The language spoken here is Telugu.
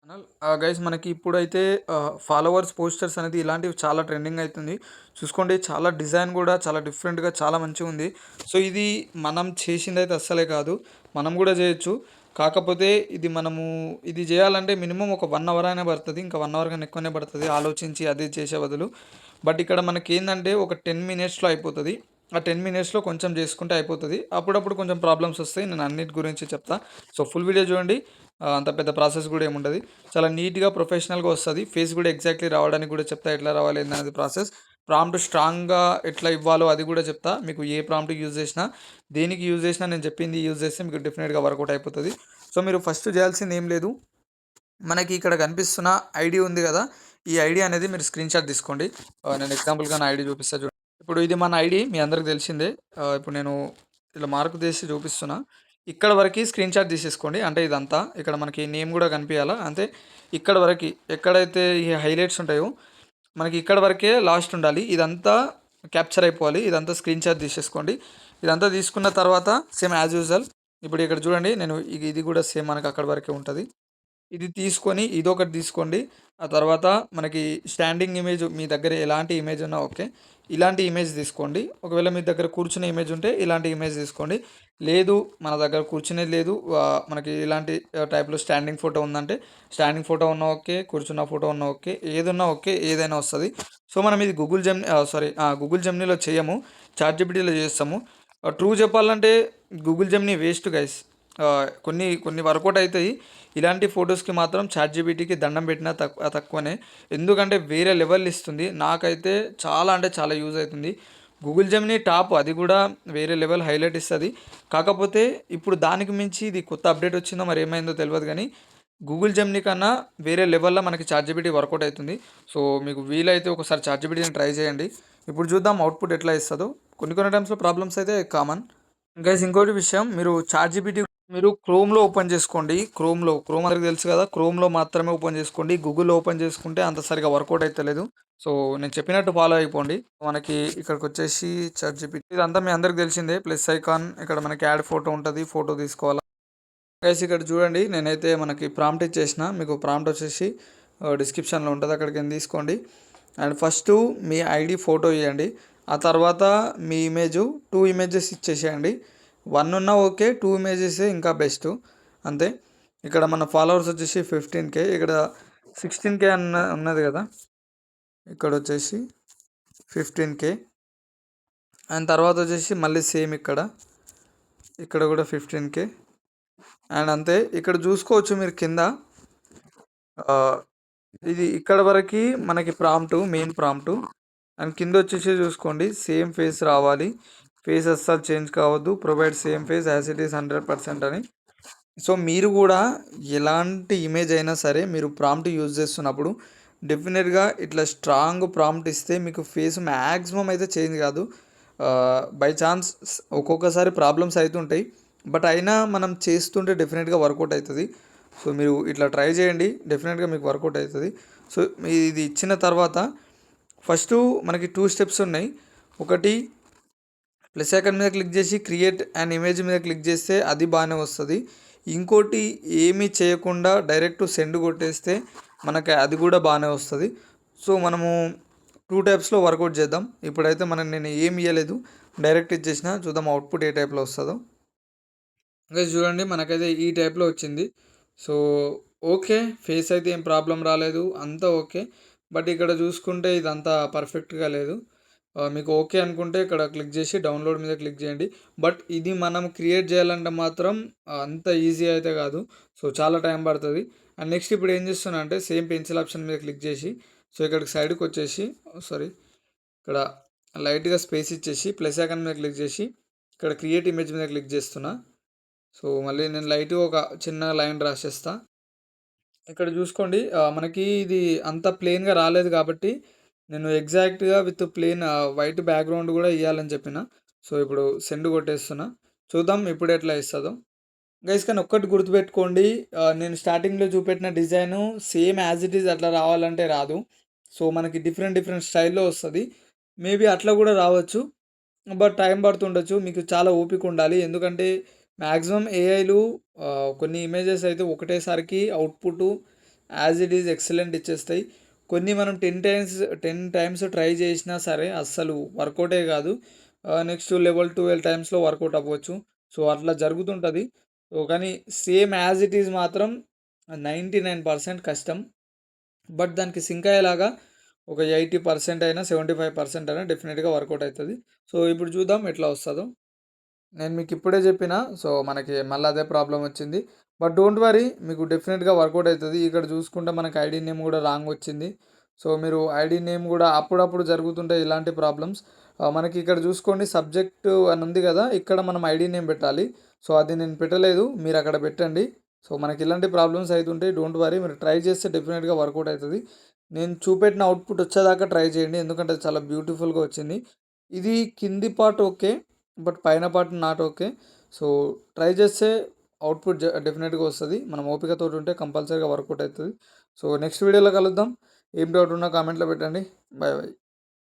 ఛానల్ గైస్ మనకి ఇప్పుడైతే ఫాలోవర్స్ పోస్టర్స్ అనేది ఇలాంటివి చాలా ట్రెండింగ్ అవుతుంది. చూసుకోండి చాలా డిజైన్ కూడా చాలా డిఫరెంట్గా చాలా మంచిగా ఉంది. సో ఇది మనం చేసింది అయితే అస్సలే కాదు, మనం కూడా చేయొచ్చు. కాకపోతే ఇది చేయాలంటే మినిమం ఒక 1 అవర్ అయినా పడుతుంది, ఇంకా 1 అవర్ కన్నా ఎక్కువనే పడుతుంది ఆలోచించి అది చేసే బదులు. బట్ ఇక్కడ మనకి ఏంటంటే ఒక 10 మినిట్స్లో అయిపోతుంది. ఆ 10 మినిట్స్లో కొంచెం చేసుకుంటే అయిపోతుంది. అప్పుడప్పుడు కొంచెం ప్రాబ్లమ్స్ వస్తాయి, నేను అన్నిటి గురించి చెప్తా. సో ఫుల్ వీడియో చూడండి. అంత పెద్ద ప్రాసెస్ కూడా ఏముండదు, చాలా నీట్గా ప్రొఫెషనల్గా వస్తుంది. ఫేస్ కూడా ఎగ్జాక్ట్లీ రావడానికి కూడా చెప్తా, ఎట్లా రావాలి అనేది ప్రాసెస్. ప్రాంప్ట్ స్ట్రాంగ్గా ఎట్లా ఇవ్వాలో అది కూడా చెప్తా. మీకు ఏ ప్రాంప్ట్ యూజ్ చేసినా, దేనికి యూజ్ చేసినా నేను చెప్పింది యూజ్ చేస్తే మీకు డెఫినెట్గా వర్కౌట్ అయిపోతుంది. సో మీరు ఫస్ట్ చేయాల్సింది ఏం లేదు, మనకి ఇక్కడ కనిపిస్తున్న ఐడి ఉంది కదా, ఈ ఐడి అనేది మీరు స్క్రీన్ షాట్ తీసుకోండి. నేను ఎగ్జాంపుల్గా నా ఐడి చూపిస్తా చూడండి. ఇప్పుడు ఇది మన ఐడి, మీ అందరికి తెలిసిందే. ఇప్పుడు నేను ఇలా మార్క్ చేసి చూపిస్తున్నా. ఇక్కడ వరకు స్క్రీన్ షాట్ తీసేసుకోండి. అంటే ఇదంతా ఇక్కడ మనకి నేమ్ కూడా కనిపించాలా, అంతే. ఇక్కడ వరకు ఎక్కడైతే ఈ హైలైట్స్ ఉంటాయో మనకి ఇక్కడ వరకే లాస్ట్ ఉండాలి. ఇదంతా క్యాప్చర్ అయిపోవాలి. ఇదంతా స్క్రీన్ షాట్ తీసేసుకోండి. ఇదంతా తీసుకున్న తర్వాత సేమ్ యాజ్ యూజువల్ ఇప్పుడు ఇక్కడ చూడండి, నేను ఇది కూడా సేమ్ మనకి అక్కడ వరకే ఉంటుంది. ఇది తీసుకొని ఇదొకటి తీసుకోండి. ఆ తర్వాత మనకి స్టాండింగ్ ఇమేజ్, మీ దగ్గర ఎలాంటి ఇమేజ్ ఉన్నా ఓకే, ఇలాంటి ఇమేజ్ తీసుకోండి. ఒకవేళ మీ దగ్గర కూర్చునే ఇమేజ్ ఉంటే ఇలాంటి ఇమేజ్ తీసుకోండి. లేదు మన దగ్గర కూర్చునేది లేదు, మనకి ఇలాంటి టైప్లో స్టాండింగ్ ఫోటో ఉందంటే స్టాండింగ్ ఫోటో ఉన్నా ఓకే, కూర్చున్న ఫోటో ఉన్నా ఓకే, ఏదున్నా ఓకే, ఏదైనా వస్తుంది. సో మనం ఇది గూగుల్ జెమినీలో చేయము, చాట్‌జీపీటీలో చేస్తాము. ట్రూ చెప్పాలంటే గూగుల్ జెమినీ వేస్ట్ గైస్. కొన్ని కొన్ని వర్కౌట్ అవుతాయి. ఇలాంటి ఫొటోస్కి మాత్రం చాట్‌జీపీటీకి దండం పెట్టినా తక్కువనే. ఎందుకంటే వేరే లెవెల్ ఇస్తుంది. నాకైతే చాలా అంటే చాలా యూజ్ అవుతుంది. గూగుల్ జెమినీ టాప్, అది కూడా వేరే లెవెల్ హైలైట్ ఇస్తుంది. కాకపోతే ఇప్పుడు దానికి మించి ఇది కొత్త అప్డేట్ వచ్చిందో మరి ఏమైందో తెలియదు, కానీ గూగుల్ జెమినీ కన్నా వేరే లెవెల్లో మనకి చాట్‌జీపీటీ వర్కౌట్ అవుతుంది. సో మీకు వీలైతే ఒకసారి చాట్‌జీపీటీని ట్రై చేయండి. ఇప్పుడు చూద్దాం అవుట్పుట్ ఎట్లా ఇస్తుందో. కొన్ని కొన్ని టైమ్స్లో ప్రాబ్లమ్స్ అయితే కామన్. గైస్ ఇంకోటి విషయం, మీరు చాట్‌జీపీటీ మీరు క్రోమ్లో ఓపెన్ చేసుకోండి. క్రోమ్ అందరికి తెలుసు కదా, క్రోమ్లో మాత్రమే ఓపెన్ చేసుకోండి. గూగుల్లో ఓపెన్ చేసుకుంటే అంత సరిగా వర్కౌట్ అవుతలేదు. సో నేను చెప్పినట్టు ఫాలో అయిపోండి. మనకి ఇక్కడికి వచ్చేసి చాట్‌జీపీటీ ఇదంతా మీ అందరికి తెలిసిందే. ప్లస్ ఐకాన్, ఇక్కడ మనకి యాడ్ ఫోటో ఉంటుంది, ఫోటో తీసుకోవాలా. గైస్ ఇక్కడ చూడండి, నేనైతే మనకి ప్రాంప్ట్ ఇచ్చేసిన. మీకు ప్రాంప్ట్ వచ్చేసి డిస్క్రిప్షన్లో ఉంటుంది, అక్కడికి తీసుకోండి. And first me ID photo ఇవ్వండి. ఆ తర్వాత మీ టూ ఇమేజెస్ ఇచ్చేసేయండి. 1 ఉన్నా ఓకే, 2 ఇమేజెస్ ఇంకా బెస్ట్, అంతే. ఇక్కడ మన ఫాలోవర్స్ వచ్చేసి 15K, ఇక్కడ 16K ఉన్నది కదా, ఇక్కడ వచ్చేసి 15K. అండ్ తర్వాత వచ్చేసి మళ్ళీ సేమ్ ఇక్కడ కూడా 15K. అండ్ అంతే. ఇక్కడ చూసుకోవచ్చు మీరు కింద, ఇది ఇక్కడ వరకు మనకి మెయిన్ ప్రాంప్ట్. అండ్ కింద వచ్చేసి చూసుకోండి, సేమ్ ఫేస్ రావాలి, ఫేస్ అస్సలు చేంజ్ కావద్దు, provide same face as it is 100% అని. సో మీరు కూడా ఎలాంటి ఇమేజ్ అయినా సరే మీరు ప్రాంప్ట్ యూజ్ చేస్తున్నప్పుడు డెఫినెట్గా ఇట్లా స్ట్రాంగ్ ప్రాంప్ట్ ఇస్తే మీకు ఫేస్ మ్యాక్సిమం అయితే చేంజ్ కాదు. బై ఛాన్స్ ఒక్కొక్కసారి ప్రాబ్లమ్స్ అవుతుంటాయి, బట్ అయినా మనం చేస్తుంటే డెఫినెట్గా వర్కౌట్ అవుతుంది. సో మీరు ఇట్లా ట్రై చేయండి, డెఫినెట్గా మీకు వర్కౌట్ అవుతుంది. సో ఇది ఇచ్చిన తర్వాత ఫస్ట్ మనకి 2 స్టెప్స్ ఉన్నాయి. ఒకటి ప్లస్ ఐకాన్ మీద క్లిక్ చేసి క్రియేట్ అండ్ ఇమేజ్ మీద క్లిక్ చేస్తే అది బాగానే వస్తుంది. ఇంకోటి ఏమీ చేయకుండా డైరెక్ట్ సెండ్ కొట్టేస్తే మనకి అది కూడా బాగానే వస్తుంది. సో మనము 2 టైప్స్లో వర్కౌట్ చేద్దాం. ఇప్పుడైతే నేను ఏమి ఇవ్వలేదు, డైరెక్ట్ ఇచ్చేసిన. చూద్దాం అవుట్పుట్ ఏ టైప్లో వస్తుందో. ఇంకా చూడండి, మనకైతే ఈ టైప్లో వచ్చింది. సో ఓకే, ఫేస్ అయితే ఏం ప్రాబ్లం రాలేదు, అంతా ఓకే. బట్ ఇక్కడ చూసుకుంటే ఇదంతా పర్ఫెక్ట్గా లేదు. మీకు ఓకే అనుకుంటే ఇక్కడ క్లిక్ చేసి డౌన్లోడ్ మీద క్లిక్ చేయండి. బట్ ఇది మనం క్రియేట్ చేయాలంటే మాత్రం అంత ఈజీ అయితే కాదు. సో చాలా టైం పడుతుంది. అండ్ నెక్స్ట్ ఇప్పుడు ఏం చేస్తున్నా అంటే సేమ్ పెన్సిల్ ఆప్షన్ మీద క్లిక్ చేసి, సో ఇక్కడికి సైడ్కి వచ్చేసి ఇక్కడ లైట్గా స్పేస్ ఇచ్చేసి ప్లస్ ఐకాన్ మీద క్లిక్ చేసి ఇక్కడ క్రియేట్ ఇమేజ్ మీద క్లిక్ చేస్తున్నా. సో మళ్ళీ నేను లైట్గా ఒక చిన్న లైన్ రాసేస్తా. ఇక్కడ చూసుకోండి, మనకి ఇది అంత ప్లెయిన్గా రాలేదు కాబట్టి నేను ఎగ్జాక్ట్గా విత్ ప్లెయిన్ వైట్ బ్యాక్గ్రౌండ్ కూడా ఇవ్వాలని చెప్పిన. సో ఇప్పుడు సెండ్ కొట్టేస్తున్నా. చూద్దాం ఇప్పుడు ఎట్లా ఇస్తుందో. గైస్ కానీ ఒక్కటి గుర్తుపెట్టుకోండి, నేను స్టార్టింగ్లో చూపెట్టిన design same as it is అట్లా రావాలంటే రాదు. సో మనకి డిఫరెంట్ స్టైల్లో వస్తుంది. మేబీ అట్లా కూడా రావచ్చు, బట్ టైం పడుతుండొచ్చు. మీకు చాలా ఓపిక ఉండాలి, ఎందుకంటే మ్యాక్సిమం ఏఐలు కొన్ని ఇమేజెస్ అయితే ఒకటేసారికి output as it is excellent ఇచ్చేస్తాయి. కొన్ని మనం 10 టైమ్స్ ట్రై చేసినా సరే అస్సలు వర్కౌటే కాదు. నెక్స్ట్ లెవెల్ 12 టైమ్స్‌లో వర్కౌట్ అవ్వచ్చు. సో, అట్లా జరుగుతుంటది. సో, కానీ సేమ్ యాజ్ ఇట్ ఈజ్ మాత్రం 99% కష్టం. బట్ దానికి సింక్ అయ్యేలాగా ఒక 80% అయినా, 75% అయినా డెఫినిట్‌గా వర్కౌట్ అయితది. సో, ఇప్పుడు చూద్దాం ఎట్లా వస్తదో. నేను మీకు ఇప్పుడే చెప్పిన. సో, మనకి మళ్ళీ అదే ప్రాబ్లమ్ వచ్చింది. బట్ డోంట్ వరీ, మీకు డెఫినిట్‌గా వర్కౌట్ అయితది. ఇక్కడ చూసుకుంటే మనకి ఐడీ నేమ్ కూడా రాంగ్ వచ్చింది. సో, మీరు ఐడీ నేమ్ కూడా అప్పుడప్పుడు జరుగుతుంటాయి ఇలాంటి ప్రాబ్లమ్స్. మనకి ఇక్కడ చూసుకోండి సబ్జెక్ట్ అని ఉంది కదా! ఇక్కడ మనం ఐడీ నేమ్ పెట్టాలి. సో, అది నేను పెట్టలేదు. మీరు అక్కడ పెట్టండి. సో, మనకి ఇలాంటి ప్రాబ్లమ్స్ అయితుంటాయి. డోంట్ వరీ, మీరు ట్రై చేస్తే డెఫినిట్‌గా వర్కౌట్ అయితది. నేను చూపెట్టిన అవుట్‌పుట్ వచ్చేదాకా ట్రై చేయండి. ఎందుకంటే అది చాలా బ్యూటిఫుల్‌గా వచ్చింది. ఇది కింది పార్ట్ ఓకే. బట్ పైన part not okay. So, try చేస్తే అవుట్‌పుట్ డెఫినిట్‌గా వస్తది. మనం ఓపికతోటి ఉంటే కంపల్సరీగా వర్కౌట్ అయితది. సో, నెక్స్ట్ వీడియోలో కలుద్దాం. ఏం డౌట్ ఉన్నా కామెంట్‌లో పెట్టండి. Bye bye.